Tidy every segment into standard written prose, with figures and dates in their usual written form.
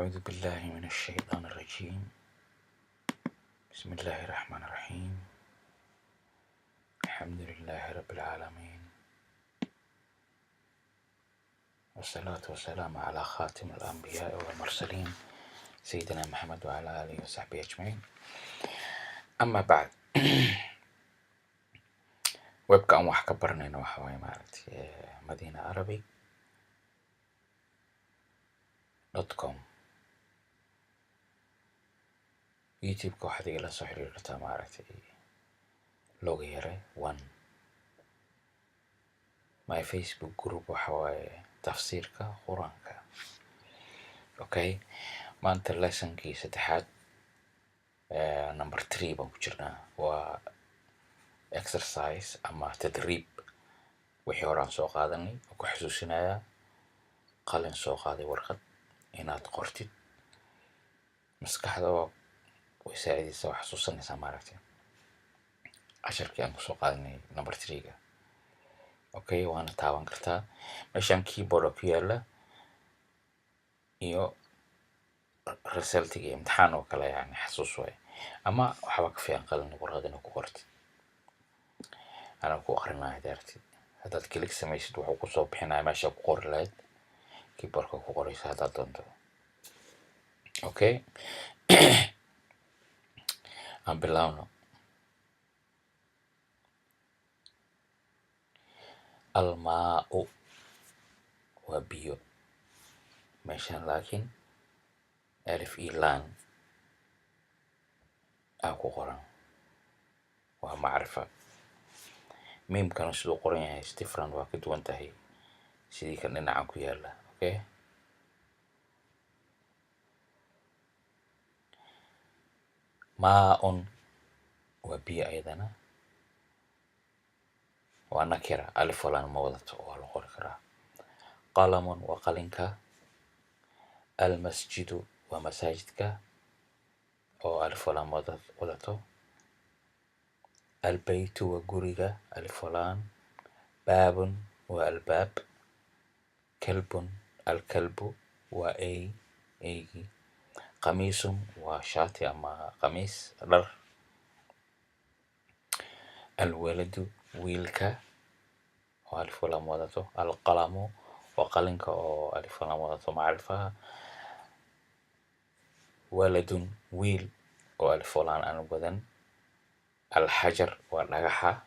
أعوذ بالله من الشيطان الرجيم. بسم الله الرحمن الرحيم. الحمد لله رب العالمين، والصلاة والسلام على خاتم الأنبياء والمرسلين سيدنا محمد وعلى آله وصحبه أجمعين. أما بعد webka aan wax ka baranayno waxa waaye madinaarabic.com. youtube-ka waxaad igala soo xiriiri kartaa looga yare one. my facebook group waxa waaye tafsiirka quraanka. Okay, maanta lessonkii saddexaad number 3 baan ku jirnaa. waa exercise ama tadriib wixii horaan soo qaadanay oo ku xasuusinayaa qalin soo qaaday warqad inaad qortid maskaxda way saacidaysaa wax xasuusanaysaa casharkii aan kusoo qaadanay number 3ga. okay, waana taaban kartaa meeshaan keyboard ku yaala iyo resultiga imtixaan oo kale xasuus waay, ama waxba ka fiican qalin warqad inaad ku qortid. أنا ku aqrinaya daartid haddaad klik samaysid wuxuu kusoo bixinaya meesha ku qori lahayd keyboardka ku qoraysa haddaad doonto. okay aan bilaawno. almaa'u waa biyo, meeshaan laakiin alif iyo laan aa ku qoran, waa macrifa. miimkana siduu qoran yahay different, waa ka duwan tahay sidii kan dhinacan ku yaala. okay, maa'un waa biyo ayadana, waa nakira, alif laan ma wadato, waa la qori karaa. qalamun waa qalinka. almasjidu waa masaajidka oo alif laan wadato. البيت وجريجة ألف ولام. باب والباب. كلب الكلب وأي أيجي. قميص وشاتي أما قميص لر. الولد ويلكا وألف ولام وضعته. القلم وقلنك ألف ولام وضعته معرفة. ولد ويل وألف ولام أنا بدن. الحجر والنجحة.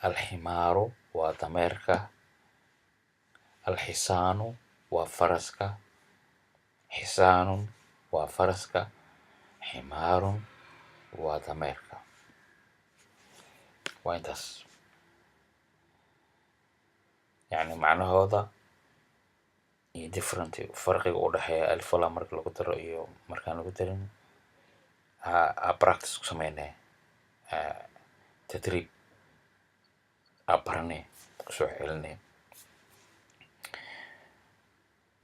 الحمار ودميرك. الحصان وفرسك. حصان وفرسك. حمار ودميرك. وينتس معنى هذا different فرق ودحية ألف ولا مرك لو قدر إيو مركان لو قدرين practice كسمينه تدريب أبرني كسو علني.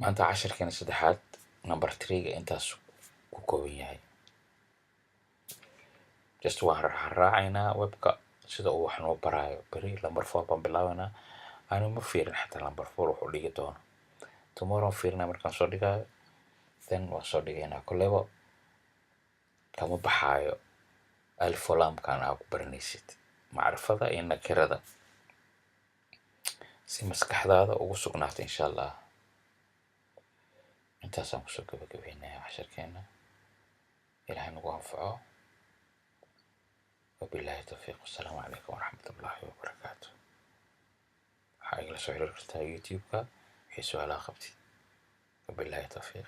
ما أنت 10 كان سدحات number 3 أنت كوكوية just راعينا ويبقى سيدا وحنا وبرايو بري number 4 بنبلاونا. أنا ما فيرن حتى number 4 وحولي دون tomorrow فيرنا مركان صديقة then وصديقنا كلها كم بحايو ألف ولام كان أكو برنيسيت معرفة إن كردا سي مسكح هذا وسقناته إن شاء الله. أنت سامسوك بكبينا 10 كنا إلى نوافعه. وبالله التوفيق، والسلام عليكم ورحمة الله وبركاته. حاجة لسؤال ركزتها يوتيوب كا حيث على خبتي. وبالله التوفيق.